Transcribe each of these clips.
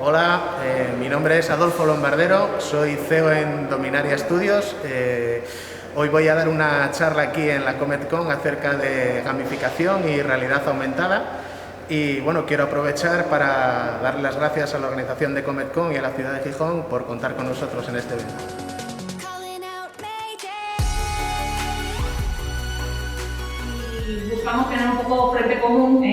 Hola, mi nombre es Adolfo Lombardero, soy CEO en Dominaria Studios. Hoy voy a dar una charla aquí en la CometCon acerca de gamificación y realidad aumentada. Y bueno, quiero aprovechar para dar las gracias a la organización de CometCon y a la ciudad de Gijón por contar con nosotros en este evento. Y buscamos tener un poco frente común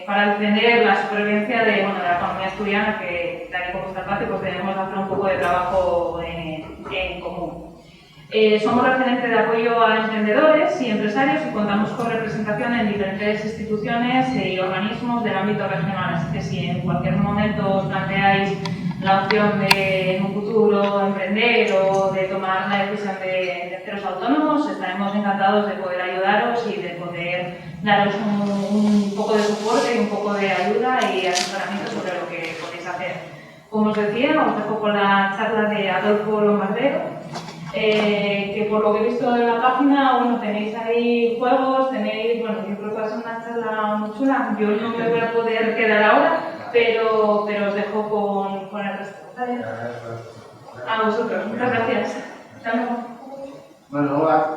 para defender la supervivencia de la economía asturiana, que tal y como está fácil, pues tenemos que hacer un poco de trabajo en común. Somos referentes de apoyo a emprendedores y empresarios y contamos con representación en diferentes instituciones y organismos del ámbito regional, así que si en cualquier momento os planteáis la opción de en un futuro emprender o de tomar la decisión de haceros autónomos, estaremos encantados de poder ayudaros y de poder daros un poco de soporte y un poco de ayuda y asesoramiento sobre lo que podéis hacer. Como os decía, os dejo con la charla de Adolfo Lombardero, que por lo que he visto en la página, tenéis ahí juegos, tenéis, yo creo que va a ser una charla muy chula. Yo no me voy a poder quedar ahora, pero os dejo con el resto. ¿Vale? A vosotros, muchas gracias. Hasta luego. Bueno, hola.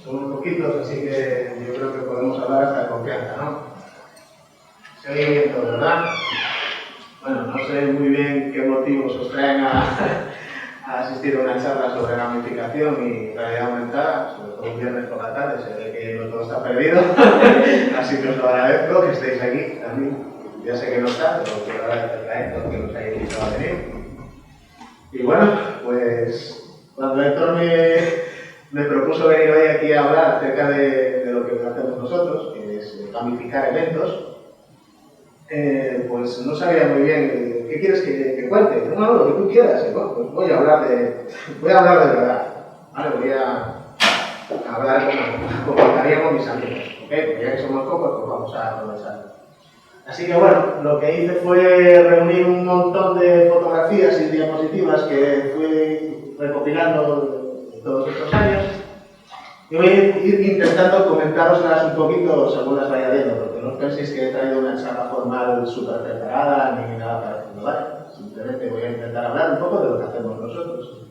Somos poquitos, así que yo creo que podemos hablar hasta de confianza, ¿no? Se oye bien todo, ¿verdad? Bueno, no sé muy bien qué motivos os traen a asistir a una charla sobre gamificación y realidad aumentada, sobre todo un viernes por la tarde. Se ve que no todo está perdido, así que os lo agradezco que estéis aquí también. Ya sé que no está, pero quiero agradecer a Héctor que nos haya invitado a venir. Y bueno, pues cuando Héctor me propuso venir hoy aquí a hablar acerca de lo que hacemos nosotros, que es gamificar eventos, pues no sabía muy bien qué quieres que cuente. No, lo que tú quieras. Bueno, pues voy a hablar de verdad. ¿Vale? Voy a hablar como estaría con mis amigos. ¿Ok? Porque ya que somos pocos, pues vamos a aprovechar. Así que bueno, lo que hice fue reunir un montón de fotografías y diapositivas que fui recopilando todos estos años. Y voy a ir intentando comentaroslas un poquito según las vaya viendo, porque no os penséis que he traído una charla formal súper preparada ni nada parecido, ¿vale? Simplemente voy a intentar hablar un poco de lo que hacemos nosotros.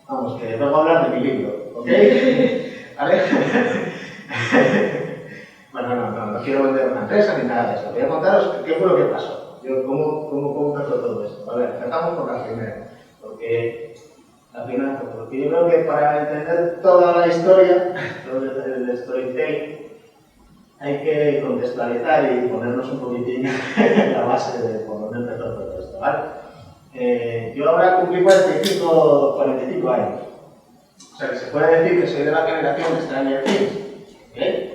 Vamos, que vengo a hablar de mi libro, ¿ok? ¿Vale? Bueno, no quiero vender una empresa ni nada de eso. Voy a contaros qué fue lo que pasó. Cómo empezó todo esto. A ver, empezamos por la primera. Porque yo creo que para entender toda la historia, todo el storytelling, hay que contextualizar y ponernos un poquitín en la base de por dónde empezó todo esto, ¿vale? Yo ahora cumplí 45 años. O sea que se puede decir que soy de la generación de Stranger Things. ¿Okay?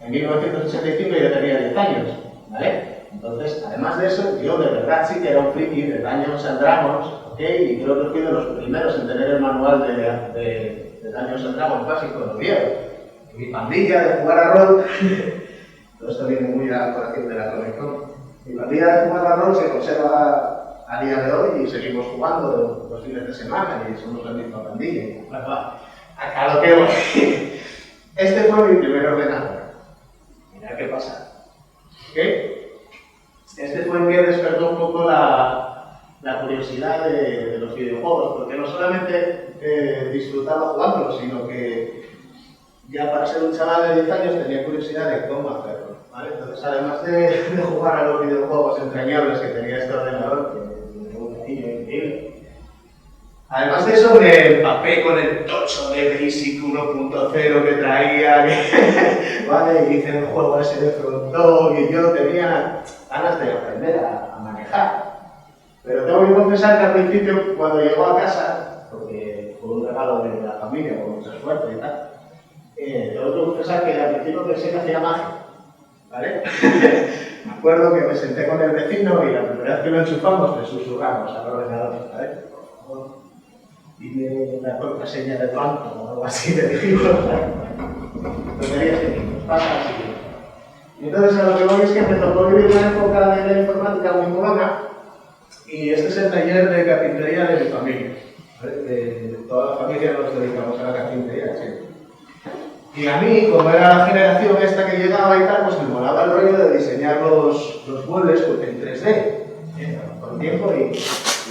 En 1985 yo tenía 10 años, ¿vale? Entonces, además de eso, yo de verdad sí que era un friki de Dungeons and Dragons, ¿ok? Y creo que fui de los primeros en tener el manual de Dungeons and Dragons básico en Oviedo. Mi pandilla de jugar a rol, todo esto viene muy a colación de la CometCon. Mi pandilla de jugar a rol se conserva a día de hoy y seguimos jugando los fines de semana y somos la misma pandilla. Acá lo que voy. Este fue mi primer ordenador. Mirad qué pasa. ¿Ok? Este fue el que despertó un poco la curiosidad de los videojuegos, porque no solamente disfrutaba jugándolos, sino que ya para ser un chaval de 10 años tenía curiosidad de cómo hacerlo. ¿Vale? Entonces, además de jugar a los videojuegos entrañables que tenía este ordenador, que tengo un cariño increíble, además de eso, me empapé con el tocho de Basic 1.0 que traía, ¿vale? Hice el juego ese de Frontón y yo tenía ganas de aprender a manejar. Pero tengo que confesar que al principio, cuando llegó a casa, porque fue un regalo de la familia, con mucho esfuerzo y tal, tengo que confesar que al principio pensé que hacía magia, ¿vale? Me acuerdo que me senté con el vecino y la primera vez que lo enchufamos le susurramos al ordenador, ¿vale? Dime la contraseña del banco o algo así, le dijimos, tonterías que nos pasa así. Y entonces a lo que voy es que me tocó vivir una época de la informática muy moderna y este es el taller de carpintería de mi familia. De toda la familia nos dedicamos a la carpintería, sí. Y a mí, como era la generación esta que llegaba y tal, pues me molaba el rollo de diseñar los muebles en 3D. Con con tiempo y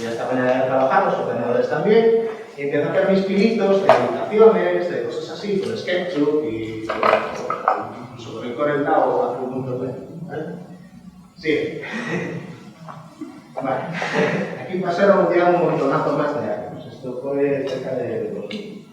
esta manera de trabajar, los ordenadores también. Y empecé a hacer mis pinitos de invitaciones, de cosas así, con SketchUp y incluso con el Corel Draw hace un montón de... ¿vale? Sí. Vale. Aquí pasaron ya un montonazo más de años. Esto fue cerca de 2000.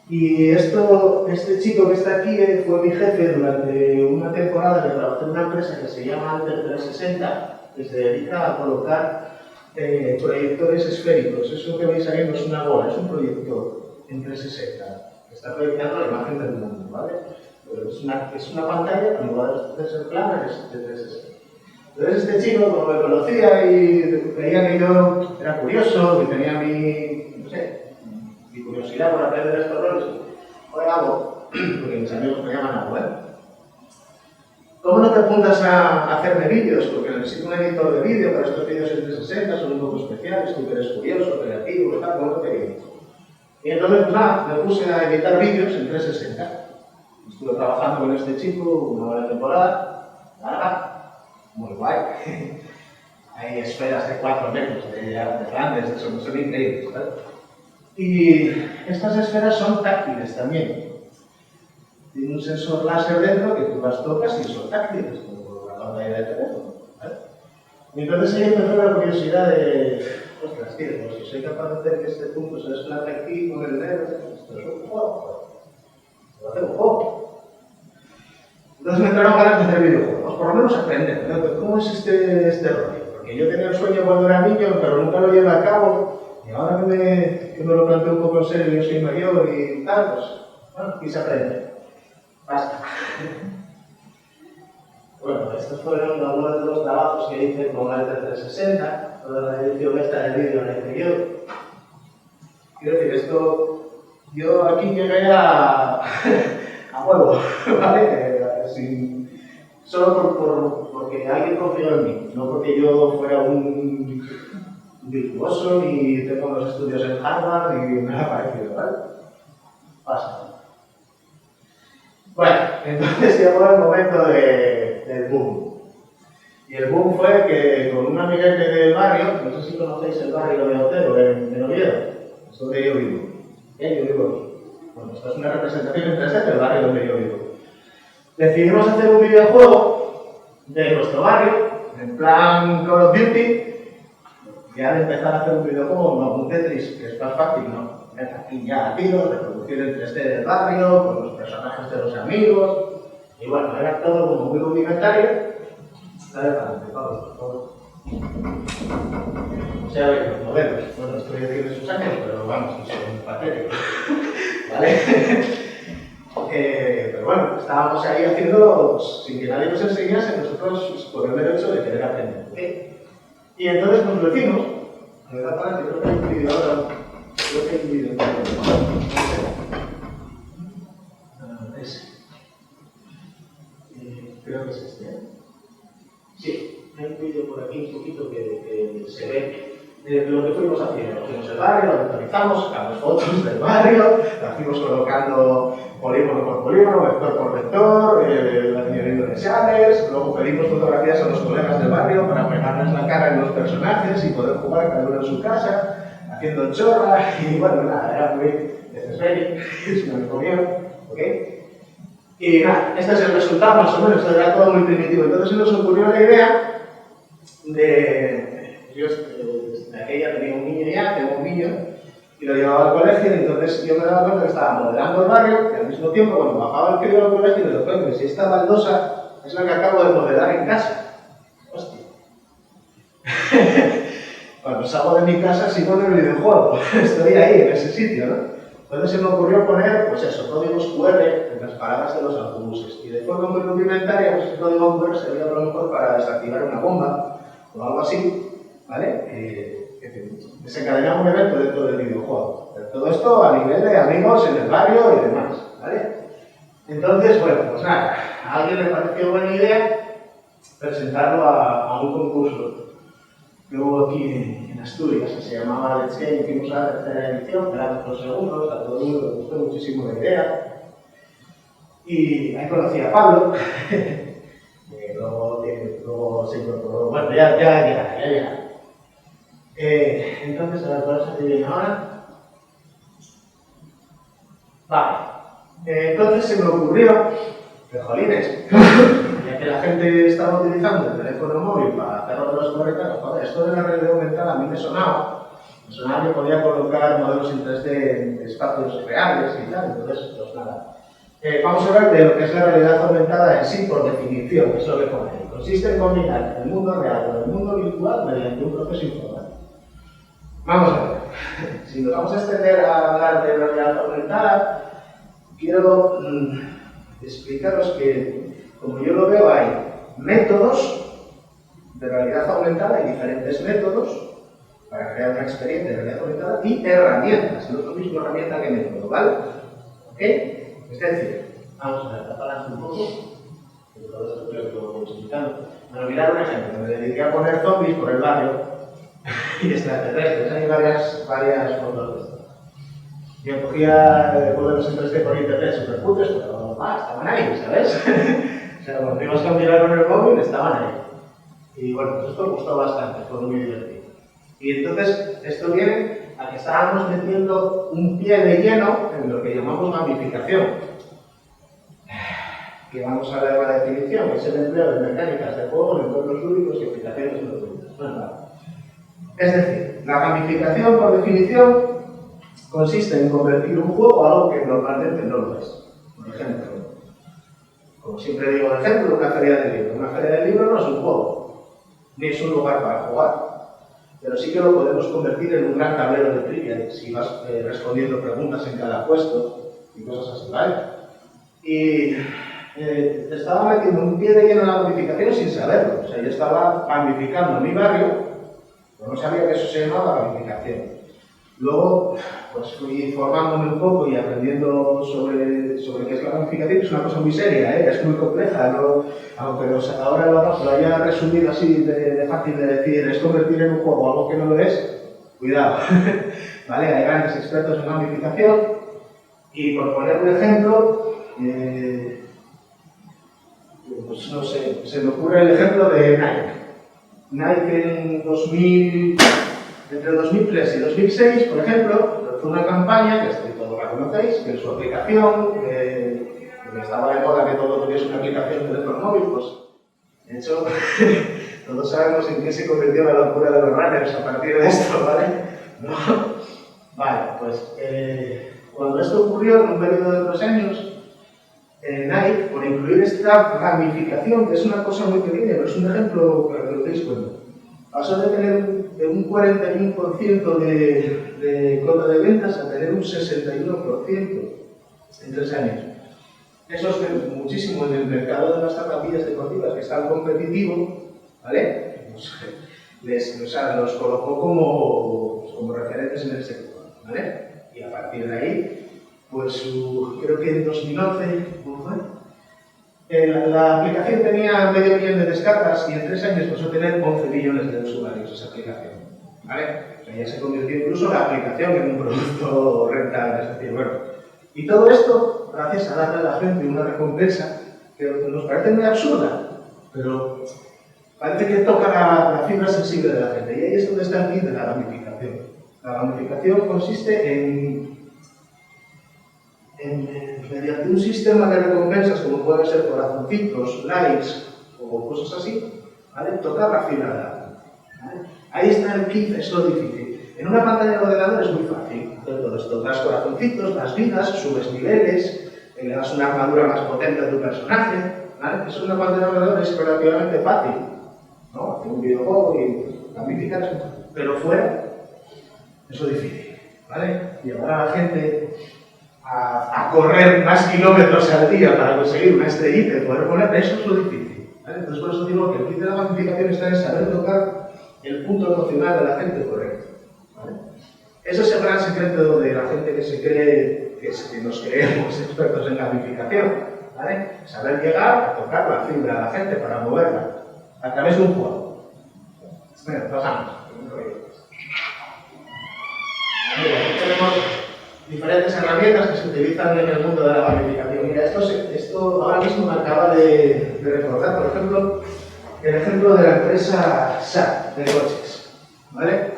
Y este chico que está aquí fue mi jefe durante una temporada que trabajé en una empresa que se llama Alter 360, que se dedica a colocar proyectores esféricos. Eso que veis ahí no es una bola, es un proyector en 360 que está proyectando la imagen del mundo, ¿vale? Pero es una pantalla que en lugar de ser plana es de 360. Entonces este chico, como me conocía y veía que yo era curioso, que tenía mi curiosidad por aprender estos roles, oye, Gabo, porque mis amigos me llaman Gabo, ¿cómo no te apuntas a hacerme vídeos? Porque necesito un editor de vídeo para estos vídeos en 360, son un poco especiales, tú que eres curioso, creativo, tal, ¿cómo te digo? Y entonces, pues nada, me puse a editar vídeos en 360. Estuve trabajando con este chico una buena temporada, larga, muy guay. Hay esferas de 4 metros de grandes, son increíbles, ¿vale? Y estas esferas son táctiles también. Tiene un sensor láser dentro que tú las tocas y son táctiles, como la pantalla del teléfono, ¿vale? Y entonces ahí empezó la curiosidad de, ostras, tío, pues si soy capaz de hacer que este punto se desplace aquí con el dedo, esto es un juego, lo hace un juego. Entonces me entraron ganas de hacer videojuegos, por lo menos aprender, ¿no? ¿Cómo es este rollo? Porque yo tenía el sueño cuando era niño, pero nunca lo llevé a cabo, y ahora que me lo planteo un poco en serio, yo soy mayor y tal, pues, bueno, quise aprender. Basta. Bueno, estos fueron algunos de los trabajos que hice con Alter 360, toda la edición esta del vídeo la hice yo. Quiero decir, esto, yo aquí llegué a huevo, ¿vale? Solo porque alguien confió en mí, no porque yo fuera un virtuoso ni tengo los estudios en Harvard ni nada parecido, ¿vale? Pasa. Bueno, entonces llegó el momento del boom. Y el boom fue que con un amiguete del barrio, no sé si conocéis el barrio de Otero, en Oviedo, es donde yo vivo. Yo vivo aquí. Bueno, esto es una representación en 3D del barrio donde yo vivo. Decidimos hacer un videojuego de nuestro barrio, en plan Call of Duty, y al empezar a hacer un videojuego, no un Tetris, que es más fácil, no. Aquí ya a tiros, reproducir el 3D del barrio, con los personajes de los amigos, y bueno, era todo como muy rudimentario. Dale para adelante, Pablo, por favor. O sea, los modelos, bueno, esto ya tiene sus años, pero vamos, son patéticos, ¿vale? Pero bueno, estábamos ahí haciendo, sin que nadie nos enseñase, nosotros por el mero hecho de querer aprender, ¿ok? Y entonces nos lo hicimos, me da para que creo que hay un vídeo ahora, creo que hay un vídeo ese. Creo que es este, ¿eh? Sí, hay un vídeo por aquí un poquito que se ve de lo que fuimos haciendo. Fuimos el barrio, lo actualizamos, sacamos fotos del barrio, las fuimos colocando polígono por polígono, vector por vector, añadiendo iniciales, luego pedimos fotografías a los colegas del barrio para pegarles la cara en los personajes y poder jugar cada uno en su casa, haciendo chorra, y bueno, nada, era muy necesario, es un amigo mío, ¿ok? Y nada, este es el resultado, más o menos, era todo muy primitivo. Entonces se nos ocurrió la idea de... Yo de aquella tenía un niño ya, tengo un niño, y lo llevaba al colegio, y entonces yo me daba cuenta que estaba modelando el barrio, y al mismo tiempo, cuando bajaba el crío al colegio, me doy cuenta que si esta baldosa es la que acabo de modelar en casa. Hostia. Cuando salgo de mi casa sigo en el videojuego, estoy ahí, en ese sitio, ¿no? Entonces se me ocurrió poner, pues eso, códigos QR en las paradas de los autobuses. Y de forma muy rudimentaria, pues el código QR servía a lo mejor para desactivar una bomba o algo así, ¿vale? Desencadenaba un evento dentro del videojuego. Pero todo esto a nivel de amigos en el barrio y demás, ¿vale? Entonces, bueno, pues nada, a alguien le pareció buena idea presentarlo a un concurso que hubo aquí en Asturias, que se llamaba Let's Game. Hicimos la tercera edición, quedamos 2 segundos, a todo el mundo le gustó muchísimo la idea. Y ahí conocí a Pablo, luego se incorporó, bueno, ya. Entonces, a ver, ¿cuál es el que viene ahora? Vale. Entonces se me ocurrió que, jolines, ya que la gente estaba utilizando el teléfono móvil para hacer los correctores, joder, esto de la realidad aumentada a mí me sonaba que podía colocar modelos en 3D en espacios reales y tal, entonces, pues nada. Vamos a hablar de lo que es la realidad aumentada en sí, por definición, que es lo que pone ahí. Consiste en combinar el mundo real con el mundo virtual mediante un proceso informático. Vamos a ver. Si nos vamos a extender a hablar de realidad aumentada, quiero explicaros que, como yo lo veo, hay métodos de realidad aumentada y diferentes métodos para crear una experiencia de realidad aumentada y herramientas. No es lo mismo herramienta que método, ¿vale? ¿Ok? Es decir, vamos a ver, taparlas un poco, que todo esto creo que lo voy explicando. Bueno, mirad un ejemplo. Me dediqué a poner zombies por el barrio y extraterrestres. Hay varias fotos de esto. Yo cogía modelos en 3D por internet super putos, pero estaban ahí, ¿sabes? O sea, cuando ibas a mirar con el móvil, estaban ahí. Y bueno, pues esto me gustó bastante, fue muy divertido. Y entonces, esto viene a que estábamos metiendo un pie de lleno en lo que llamamos gamificación. Que vamos a ver la definición, que es el empleo de mecánicas de juego en entornos lúdicos y aplicaciones gratuitas. Bueno, vale. Es decir, la gamificación, por definición, consiste en convertir un juego a algo que normalmente no lo es. Por ejemplo, como siempre digo, el ejemplo, una feria de libros. Una feria de libros no es un juego, ni es un lugar para jugar. Pero sí que lo podemos convertir en un gran tablero de trivia, si vas respondiendo preguntas en cada puesto y cosas así, ¿vale? Y estaba metiendo un pie de lleno en la gamificación sin saberlo. O sea, yo estaba gamificando mi barrio, pero no sabía que eso se llamaba gamificación. Luego, pues fui formándome un poco y aprendiendo sobre qué es la gamificación, que es una cosa muy seria, es muy compleja, ¿no? Aunque ahora lo haya resumido así de fácil de decir, es convertir en un juego algo que no lo es, cuidado, ¿vale? Hay grandes expertos en gamificación y por poner un ejemplo, pues no sé, se me ocurre el ejemplo de Nike. Nike entre 2003 y 2006, por ejemplo, fue una campaña, que todos la conocéis, que en su aplicación, que estaba de moda que todo tuviese una aplicación de teléfono móvil, pues, de hecho, todos sabemos en qué se convirtió la locura de los runners a partir de esto, ¿vale? ¿No? Vale, pues, cuando esto ocurrió, en un periodo de 2 años, Nike, por incluir esta gamificación, que es una cosa muy pequeña, pero es un ejemplo para que lo deis cuenta, pasó de tener un 41% de cota de ventas a tener un 61% en 3 años. Eso es muchísimo en el mercado de las zapatillas deportivas, que es tan competitivo, ¿vale? Los colocó como referentes en el sector, ¿vale? Y a partir de ahí, pues creo que en 2011, ¿cómo fue? La aplicación tenía 500.000 de descargas y en 3 años pasó a tener 11 millones de usuarios esa aplicación, ¿vale? O sea, ya se convirtió incluso la aplicación en un producto rentable, es decir, bueno. Y todo esto gracias a darle a la gente una recompensa que nos parece muy absurda, pero parece que toca la fibra sensible de la gente. Y ahí es donde está el fin de la gamificación. La gamificación consiste mediante un sistema de recompensas, como pueden ser corazoncitos, likes o cosas así, ¿vale? Tocar la fibra de la gente, ¿vale? Ahí está el kit, es lo difícil. En una pantalla de ordenador es muy fácil hacer todo esto. Das corazoncitos, das vidas, subes niveles, le das una armadura más potente a tu personaje, ¿vale? Eso en una pantalla de ordenador es relativamente fácil, ¿no? Hacer un videojuego y gamificar eso. Pero fuera, es lo difícil, ¿vale? Llevar a la gente a correr más kilómetros al día para conseguir una estrellita y poder poner, eso es lo difícil, ¿vale? Entonces por eso digo que el kit de la gamificación está en saber tocar el punto emocional de la gente correcto, ¿vale? Eso es el gran secreto de la gente que se cree, que nos creemos expertos en gamificación, ¿vale? Saber llegar a tocar la fibra a la gente para moverla a través de un juego. Bueno, pasamos. Mira, aquí tenemos diferentes herramientas que se utilizan en el mundo de la gamificación. Mira, esto ahora mismo me acaba de recordar, por ejemplo, el ejemplo de la empresa SAT de coches, ¿vale?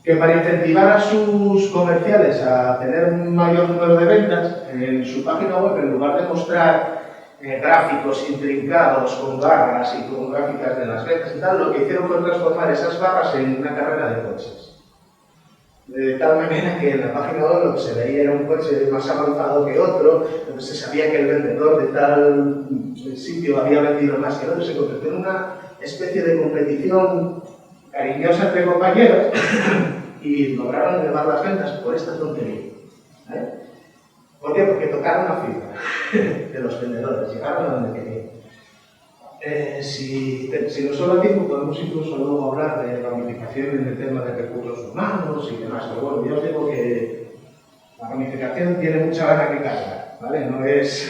que para incentivar a sus comerciales a tener un mayor número de ventas, en su página web, en lugar de mostrar gráficos intrincados con barras y con gráficas de las ventas y tal, lo que hicieron fue transformar esas barras en una carrera de coches. De tal manera que en la página web lo que se veía era un coche más avanzado que otro, entonces se sabía que el vendedor de tal sitio había vendido más que el otro, se convirtió en una especie de competición cariñosa entre compañeros y lograron elevar las ventas por esta tontería. ¿Vale? ¿Por qué? Porque tocaron la fibra de los vendedores, llegaron a donde querían. Si nos sobra tiempo, podemos incluso luego hablar de ramificación en el tema de recursos humanos y demás, pero bueno, yo os digo que la ramificación tiene mucha gana que cargar, ¿vale? No es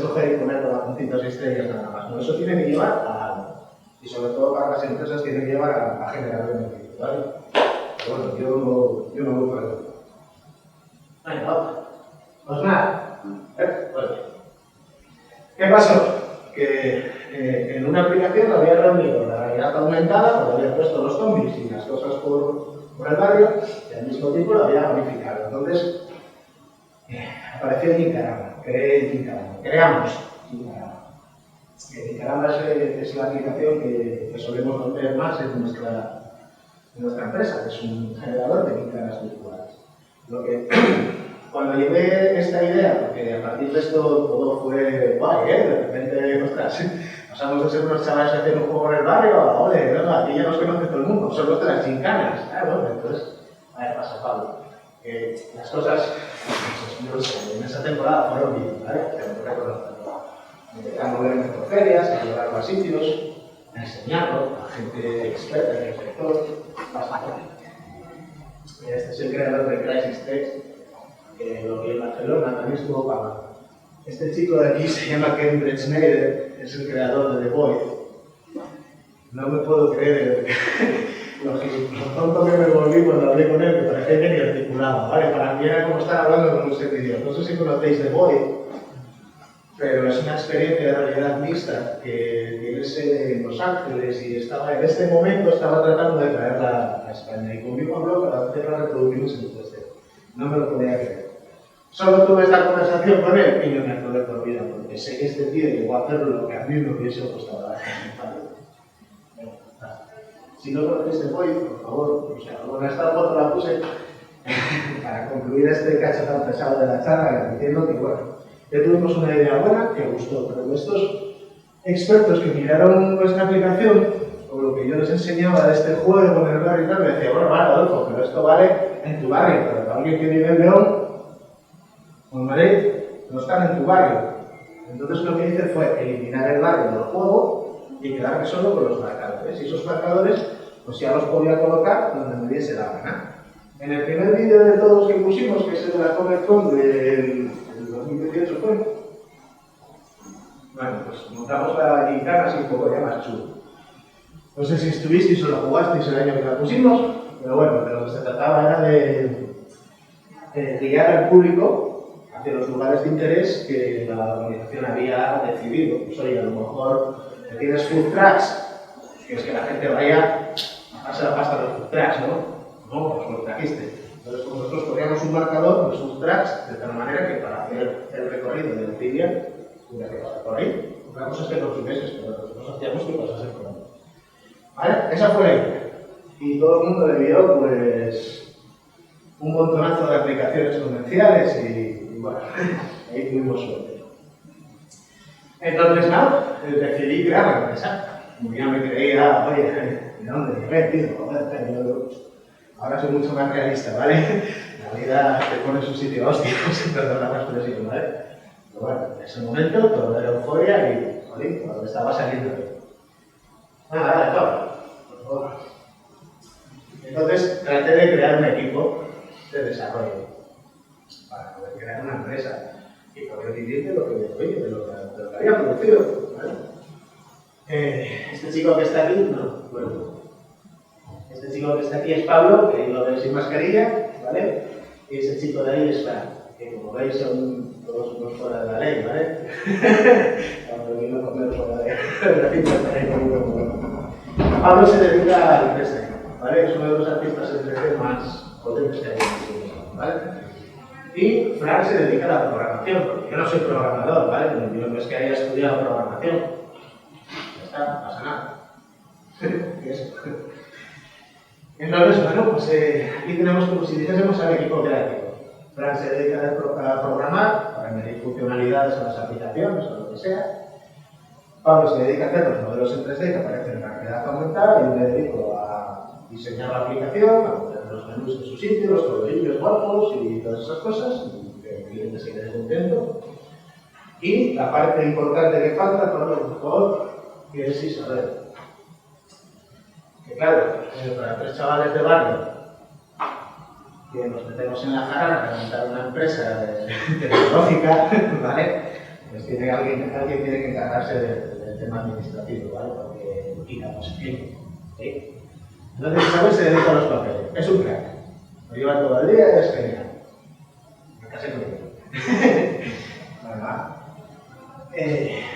coger y poner corazoncitos y estrellas nada más, no, eso tiene que llevar a algo. Y sobre todo para las empresas tiene que llevar a generar beneficios, ¿vale? Pero bueno, yo no voy por eso. Venga, otra. Pues nada, bueno. ¿Qué pasó? Que en una aplicación había reunido la realidad aumentada, porque había puesto los zombies y las cosas por el barrio, y al mismo tiempo lo había gamificado. Entonces, apareció Gincana, creamos Gincana. Gincana es la aplicación que solemos ver más en nuestra empresa, que es un generador de gincanas virtuales. Lo que cuando llevé esta idea, porque a partir de esto todo fue guay, de repente, ostras, pasamos de ser unos chavales a hacer un juego en el barrio a, ole, venga, aquí ya nos conoce todo el mundo, son nuestras gincanas. Bueno, entonces, a ver, pasa Pablo. Las cosas, yo no sé, en esa temporada fueron bien, ¿vale? Tengo que reconocerlo. Me empecé a moverme por ferias, a llevarlo a sitios, a enseñarlo a gente experta en el sector, bastante. Este es el creador de Crisis Text, lo que en Barcelona también estuvo pagando. Este chico de aquí se llama Cambridge Schneider, es el creador de The Void. No me puedo creer lo tonto que me volví cuando hablé con él, que parecía que ni articulaba, ¿vale? Para mí era como estar hablando con un servidor. No sé si conocéis The Void, pero es una experiencia de realidad mixta que tiene sede en Los Ángeles y en este momento estaba tratando de traerla a España y conmigo habló para hacerla reproducirnos en el 3D. No me lo podía creer. Solo tuve esta conversación con él y no me acordé por vida, porque sé que este tío llegó a hacer lo que a mí me hubiese costado la Si no conocéis The Void, por favor, o sea, bueno, esta foto la puse para concluir este cacho tan pesado de la charla, diciendo que, bueno, ya tuvimos una idea buena que gustó, pero estos expertos que miraron nuestra aplicación, o lo que yo les enseñaba de este juego en el barrio y tal, me decían, bueno, vale, Adolfo, pero esto vale en tu barrio, pero para alguien que vive en León o en Madrid, no están en tu barrio. Entonces lo que hice fue eliminar el barrio del juego y quedarme solo con los marcadores. Y esos marcadores, pues ya los podía colocar donde me diese la gana. En el primer vídeo de todos que pusimos, que es el de la Comic Con del 2018 fue, bueno, pues montamos la gincana así un poco ya más chulo. No sé si estuvisteis o la jugasteis el año que la pusimos, pero bueno, de lo que se trataba era de guiar al público hacia los lugares de interés que la organización había decidido. Pues oye, a lo mejor tienes food trucks, que es que la gente vaya a pasar la pasta de los food trucks, ¿no? No, pues lo trajiste. Entonces nosotros poníamos un marcador, los food trucks, de tal manera que para hacer el recorrido del Tibian, tuviera que pasar por ahí. Una cosa es que consumiese, pero nosotros hacíamos que pasase por ahí. ¿Vale? Esa fue la idea. Y todo el mundo le vio, pues, un montonazo de aplicaciones comerciales y bueno, ahí tuvimos suerte. Entonces, nada, decidí crear la empresa. Como ya me creía, oye, ¿de dónde llegué, tío? Joder, ahora soy mucho más realista, ¿vale? La vida te pone en su sitio, hostia, sin perdonar la expresión, ¿vale? Pero bueno, en ese momento todo era euforia y, joder, cuando estaba saliendo bien. Nada, todo. Por favor. Entonces, traté de crear un equipo de desarrollo para poder crear una empresa y poder vivir de lo que había producido, ¿vale? Este chico que está aquí, no, bueno, este chico que está aquí es Pablo, que lo veis sin mascarilla, ¿vale? Y ese chico de ahí es Fran, que como veis son todos unos fuera de la ley, ¿vale? Cuando vino a comer fuera de la ley, Pablo se dedica al préstamo. ¿vale? Es uno de los artistas en 3D más potentes que hay en el mundo, ¿vale? Y Fran se dedica a la programación, porque yo no soy programador, ¿vale? Yo no es que haya estudiado programación. Ya está, no pasa nada. Entonces, bueno, pues aquí tenemos como si dijésemos al equipo creativo. Fran se dedica a programar, para añadir funcionalidades a las aplicaciones o lo que sea. Pablo se dedica a hacer los modelos en 3D que aparecen en la realidad aumentada y yo me dedico a diseñar la aplicación, a poner los menús en su sitio, los colorines guapos y todas esas cosas, y que el cliente se quede contento. Y la parte importante que falta, por lo mejor, que es Isabel. Que claro, para 3 chavales de barrio que nos metemos en la jarana para montar una empresa tecnológica, ¿vale? Pues alguien tiene que encargarse del tema administrativo, ¿vale? Porque quita mucho tiempo, ¿sí? Entonces Isabel se dedica a los papeles, es un crack, lo lleva todo el día y es genial. Me casé con él. Bueno, va.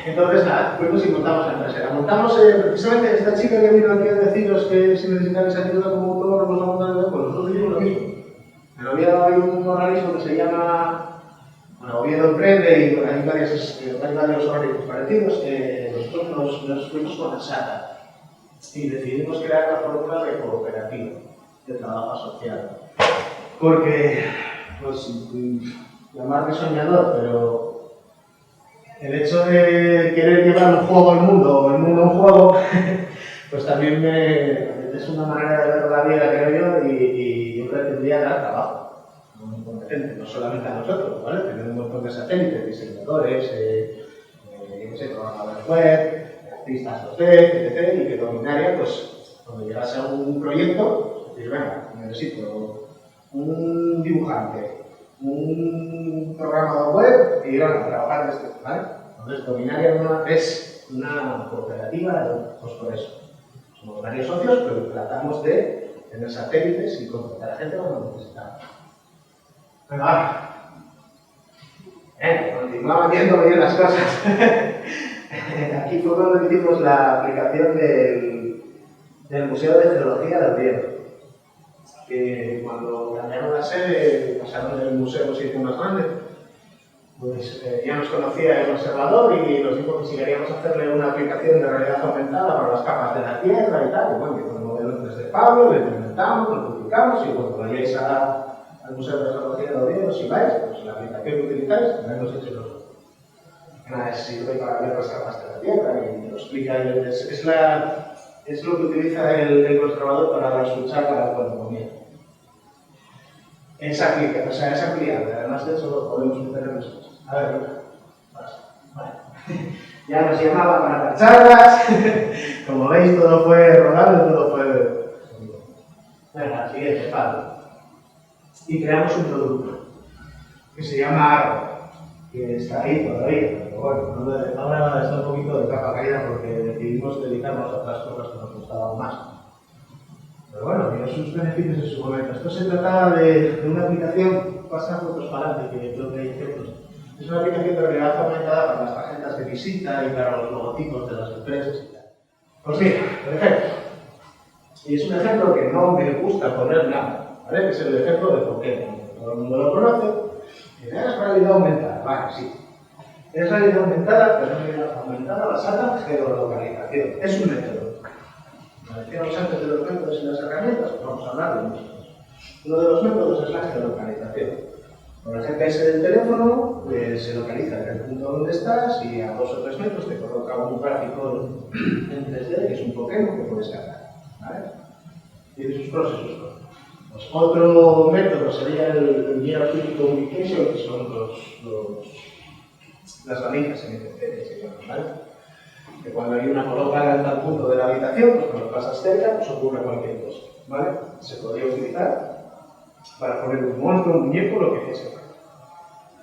Entonces nada, fuimos y montamos la empresa. La montamos precisamente esta chica que vino aquí a deciros que si necesitáis ayuda como autónomos a montar el pues nosotros hicimos lo mismo. En Oviedo hay un organismo que se llama, bueno, Oviedo Emprende y hay varios organismos parecidos. Nosotros nos fuimos con la SATA y decidimos crear la fórmula de cooperativa de trabajo asociado. Porque, pues, llamarme soñador, pero el hecho de querer llevar un juego al mundo o el mundo a un juego, pues también es una manera de ver la vida, creo yo, y yo pretendía dar trabajo a un montón de gente, no solamente a nosotros, ¿vale? Tener un montón de satélites, diseñadores, programadores web, artistas 2D, etc. Y que Dominaria, pues, cuando llegase a un proyecto, decir, venga, necesito un dibujante, un programador web y van a trabajar de esto, ¿vale? Entonces, Dominaria es una cooperativa, pues por eso. Somos varios socios, pero tratamos de tener satélites y contratar a gente cuando necesitamos. Venga, continuamos viendo bien las cosas. Aquí fue cuando hicimos la aplicación del Museo de Geología de Oviedo. Que cuando cambiaron la sede, pasaron del museo a sitio más grande, pues ya nos conocía el observador y nos dijo que si queríamos hacerle una aplicación de realidad aumentada para las capas de la Tierra y tal, y bueno, con el modelo 3 de Pablo, lo implementamos, lo publicamos y cuando vayáis al Museo de Geología de Oviedo, si vais, pues la aplicación que utilizáis, la hemos hecho nosotros. Nada, sirve para ver las capas de la Tierra y lo explica, es lo que utiliza el conservador para dar su charla cuando comienza. Es ampliable, además de eso lo podemos meter en nosotros. A ver, vale. Ya nos llamaba para las charlas, como veis todo fue rodado, todo fue... Venga, siguiente, Pablo. Y creamos un producto que se llama Arro, que está ahí todavía, pero bueno, ahora está un poquito de capa caída porque decidimos dedicarnos a otras cosas que nos gustaban más. Pero bueno, dio sus beneficios en su momento. Esto se trataba de una aplicación, pasa fotos para adelante, que creo que hay ejemplos. Es una aplicación de realidad aumentada para las tarjetas de visita y para los logotipos de las empresas y tal. Pues mira, por ejemplo, y es un ejemplo que no me gusta poner nada, ¿vale? Que es el ejemplo de Pokémon. Todo el mundo lo conoce. Es realidad aumentada, vale, sí. Es realidad aumentada, pero es realidad aumentada basada en geolocalización. Es un método. Como decíamos antes de los métodos y las herramientas, pues vamos a hablar de muchos. Uno de los métodos es la geolocalización. Con el GPS del teléfono se localiza en el punto donde estás y a 2 o 3 metros te coloca un gráfico en 3D que es un Pokémon que puedes cargar, ¿vale? Tiene sus pros y sus contras. Pues otro método sería el Near Field Communication, que son las valijas NFC que se llaman, ¿vale? Que cuando hay una colocada en tal punto de la habitación, pues cuando pasas cerca, pues ocurre cualquier cosa, ¿vale? Se podría utilizar para poner un monstruo, un muñeco, lo que fuese.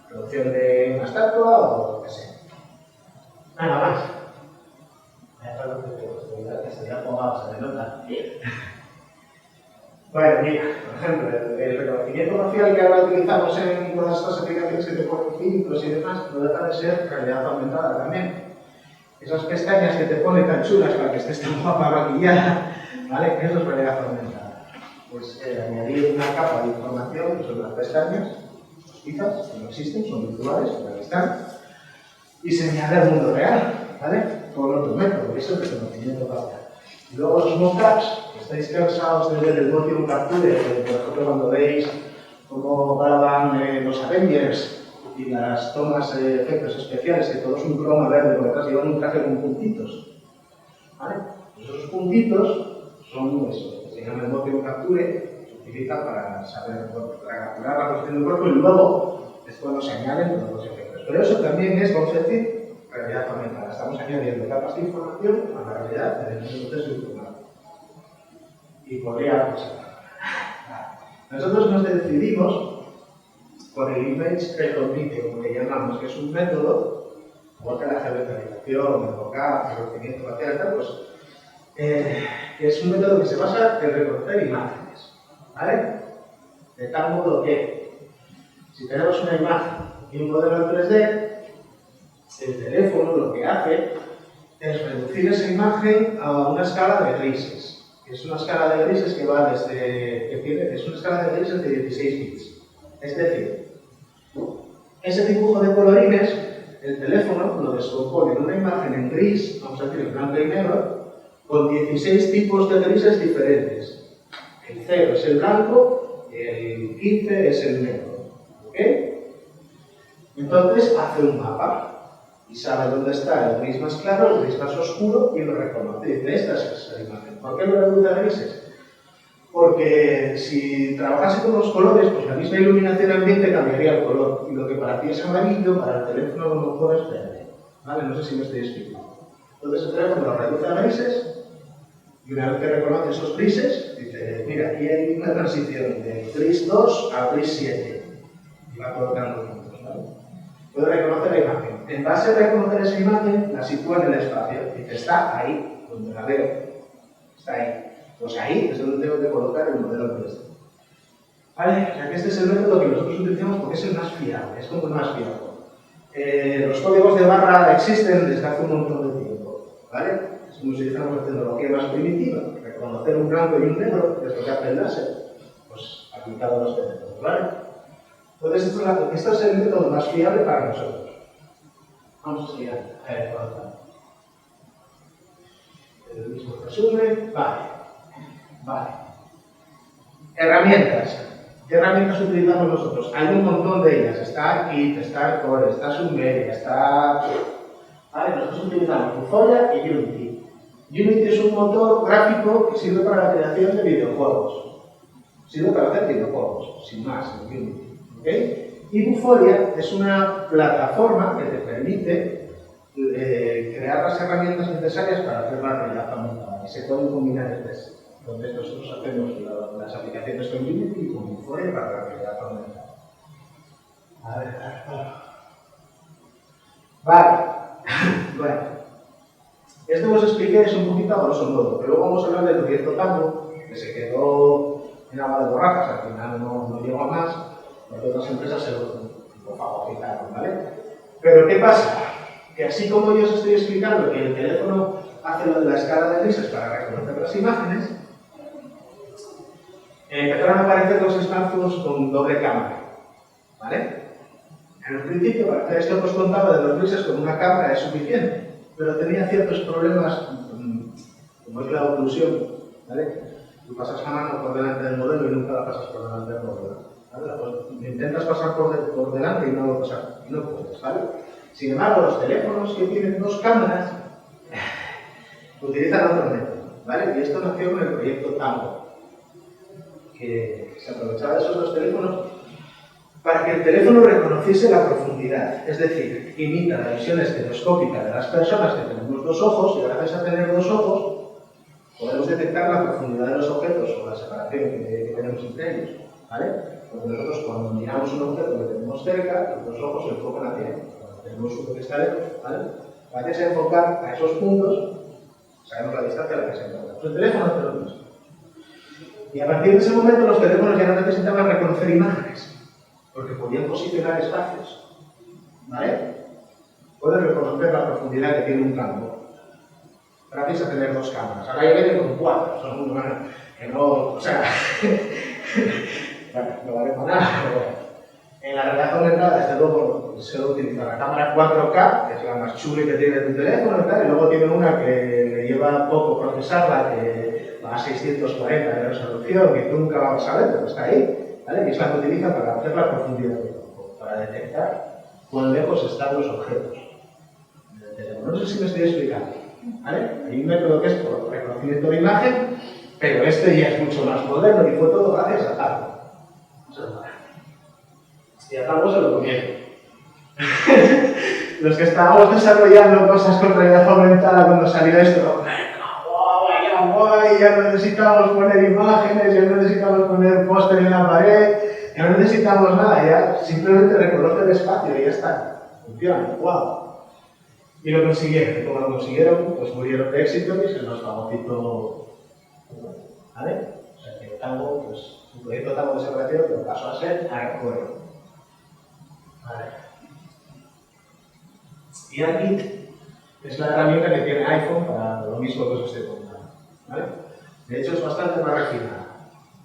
Producción de una estatua o lo que sea. Nada más. Que se había apagado, se me nota. Bueno, mira, por ejemplo, el reconocimiento facial que ahora utilizamos en todas estas aplicaciones que te ponen filtros y demás, no deja de ser realidad aumentada también. Esas pestañas que te ponen tan chulas para que estés tan guapa maquillada, ¿vale? Eso es realidad aumentada. pues añadir una capa de información, que son las pestañas, postizas, que no existen, son virtuales, pero ahí están, y se añade al mundo real, ¿vale? Con otro método, que es el reconocimiento facial. Y luego los mockups, que estáis cansados de ver el motion capture, por ejemplo, cuando veis cómo graban los Avengers y las tomas de efectos especiales, que todo es un croma verde, por detrás llevan un traje con puntitos, ¿vale? Esos puntitos son eso, que se llama el motion capture, se utiliza para saber, para capturar la posición del cuerpo y luego es cuando se añaden todos los efectos. Pero eso también es, vamos a decir, realidad aumentada. Estamos añadiendo capas de información a la realidad del proceso informático. Y podría pasar. Nosotros nos decidimos por el Image Recognition, como le llamamos, que es un método, igual que la geolocalización, el vocab, el reconocimiento facial, tal, pues, que es un método que se basa en reconocer imágenes, ¿vale? De tal modo que, si tenemos una imagen y un modelo en 3D, el teléfono lo que hace es reducir esa imagen a una escala de grises. Es una escala de grises que va desde, es una escala de grises de 16 bits. Es decir, ese dibujo de colorines, el teléfono lo descompone en una imagen en gris, vamos a decir en blanco y negro, con 16 tipos de grises diferentes. El 0 es el blanco, el 15 es el negro. ¿Ok? Entonces hace un mapa y sabe dónde está el gris más claro, el gris más oscuro y lo reconoce. Dice, esta es la imagen. ¿Por qué lo reduce a grises? Porque si trabajase con los colores, pues la misma iluminación ambiente cambiaría el color. Y lo que para ti es amarillo, para el teléfono a lo mejor es verde. ¿Vale? No sé si me estoy explicando. Entonces el teléfono lo reduce a grises y una vez que reconoce esos grises, dice, mira, aquí hay una transición de gris 2 a gris 7. Y va colocando puntos, ¿vale? Puede reconocer la imagen. En base a reconocer esa imagen, la sitúa en el espacio. Dice, está ahí, donde la veo. Está ahí. Pues ahí es donde tengo que colocar el modelo 3D. ¿Vale? O sea que este es el método que nosotros utilizamos porque es el más fiable, es como el más fiable. Los códigos de barra existen desde hace un montón de tiempo. ¿Vale? Si utilizamos la tecnología más primitiva, reconocer un blanco y un negro, que es lo que hace el láser, pues aplicado a los teléfonos. ¿Vale? Entonces, esto es el método más fiable para nosotros. Vamos a seguir. El mismo resumen. Vale. Herramientas. ¿Qué herramientas utilizamos nosotros? Hay un montón de ellas. Está Kit, está Core, está Submedia, está... Vale, nosotros utilizamos Vuforia y Unity. Unity es un motor gráfico que sirve para la creación de videojuegos. Sirve para hacer videojuegos, sin más, en Unity. ¿Okay? Y Vuforia es una plataforma que te permite crear las herramientas necesarias para hacer la realidad aumentada. Y se pueden combinar entre sí. Entonces nosotros hacemos las aplicaciones con Unity y con Vuforia para la realidad aumentada. A ver. Vale. Bueno. Esto os expliqué es un poquito a grosso modo, pero luego vamos a hablar del proyecto Tambo, que se quedó en agua de borrajas, al final no llegó a más, porque otras empresas se lo fagocitaron, ¿vale? Pero ¿qué pasa? Que así como yo os estoy explicando que el teléfono hace lo de la escala de grises para reconocer las imágenes, empezaron a aparecer los smartphones con doble cámara, ¿vale? En el principio, para hacer esto que os contaba de los grises con una cámara es suficiente, pero tenía ciertos problemas, como es la oclusión, ¿vale? Tú pasas la mano por delante del modelo y nunca la pasas por delante del modelo, ¿vale? Pues intentas pasar por delante y no lo pasas, y no puedes, ¿vale? Sin embargo, los teléfonos que tienen dos cámaras utilizan otro método, ¿vale? Y esto nació con el proyecto Tambo, que se aprovechaba de esos dos teléfonos para que el teléfono reconociese la profundidad, es decir, imita la visión estereoscópica de las personas que tenemos dos ojos y gracias a tener dos ojos podemos detectar la profundidad de los objetos o la separación que tenemos entre ellos, ¿vale? Porque nosotros cuando miramos un objeto que tenemos cerca, los dos ojos se enfocan hacia él. Cuando tenemos uno que está lejos, ¿vale? Gracias a enfocar a esos puntos, sabemos la distancia a la que se encuentra. Pues el teléfono hace lo mismo. Y a partir de ese momento los teléfonos ya no necesitaban reconocer imágenes, porque podían posicionar espacios, ¿vale? Pueden reconocer la profundidad que tiene un campo, gracias a tener dos cámaras. Ahora ya vienen con 4, son que no, o sea, bueno, no vale para nada, pero bueno. En la realidad aumentada, desde luego, se utiliza la cámara 4K, que es la más chula que tiene tu teléfono y tal, y luego tiene una que le lleva poco procesarla, que va a 640 de resolución, que tú nunca vas a ver, pero está ahí, ¿vale? Y es la que utiliza para hacer la profundidad del campo, para detectar cuán lejos están los objetos del teléfono. No sé si me estoy explicando, ¿vale? Hay un método que es por reconocimiento de imagen, pero este ya es mucho más moderno y fue todo gracias a Apple. Y a Apple se lo comieron. Los que estábamos desarrollando cosas con realidad aumentada cuando salió esto, guay, ya no necesitamos poner imágenes, ya no necesitamos poner póster en la pared, ya no necesitamos nada, ya simplemente reconoce el espacio y ya está. Funciona, wow. Y lo consiguieron, y como lo consiguieron, pues murieron de éxito y se nos fagocitó. ¿Vale? O sea que Tango, pues, un proyecto Tango desapareció, pero pasó a ser Arcoero. Vale. Y aquí es la herramienta que tiene iPhone para lo mismo que os estoy contando. ¿Vale? De hecho, es bastante más refinada.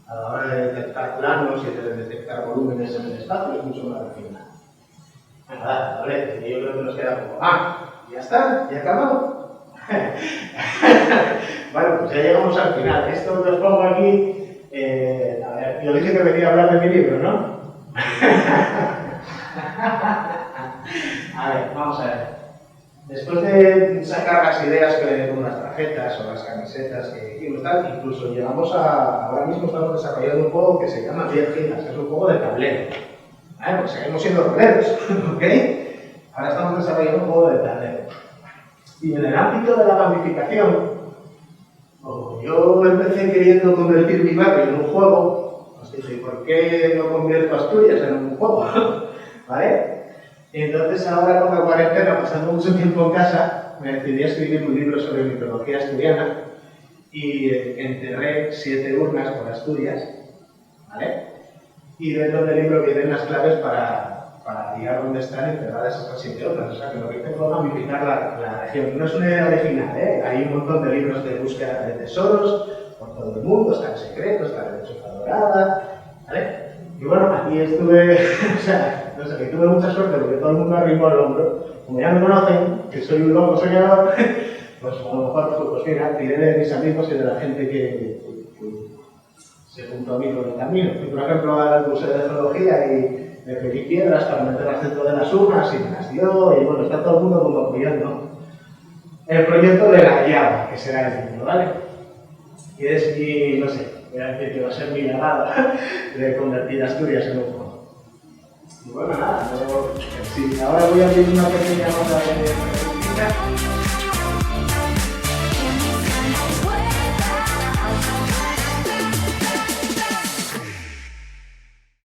A la hora de detectar planos y de detectar volúmenes en el espacio, es mucho más refinada. Nada, vale, y yo creo que nos queda poco. ¿Ya está? ¿Ya acabado? Bueno, pues ya llegamos al final. Esto que os pongo aquí, a ver, yo dije que venía a hablar de mi libro, ¿no? A ver, vamos a ver. Después de sacar las ideas con las tarjetas o las camisetas que hicimos tal, incluso llegamos a, ahora mismo estamos desarrollando un juego que se llama 10 gigas, que es un juego de tablero. ¿Vale? Pues seguimos siendo roleros, ¿ok? Ahora estamos desarrollando un juego de tablero. Y en el ámbito de la gamificación, como yo empecé queriendo convertir mi barrio en un juego, pues dije, ¿por qué no convierto Asturias en un juego? ¿Vale? Y entonces ahora con la cuarentena, pasando mucho tiempo en casa, me decidí a escribir un libro sobre mitología asturiana y enterré 7 urnas por Asturias, ¿vale? Y dentro del libro vienen las claves para ir a donde están enterradas esas 7 urnas. O sea que lo que hice fue gamificar la región. No es una idea original, ¿eh? Hay un montón de libros de búsqueda de tesoros por todo el mundo, está el secreto, está la lechuza dorada, ¿vale? Y bueno, aquí estuve, o sea, no sé, que tuve mucha suerte porque todo el mundo arrimó el hombro. Como ya me conocen, que soy un loco soñador, pues a lo mejor, pues mira, tiré de mis amigos y de la gente que se juntó a mí por el camino. Fui, por ejemplo, al Museo de Geología y me pedí piedras para meterlas dentro de las urnas y me las dio, y bueno, está todo el mundo como apoyando el proyecto de la llave, que será el libro, ¿vale? Y es mi, no sé, voy a decir que va a ser mi llamada de convertir Asturias en un juego. Y bueno, nada, sí, ahora voy a abrir una pequeña nota de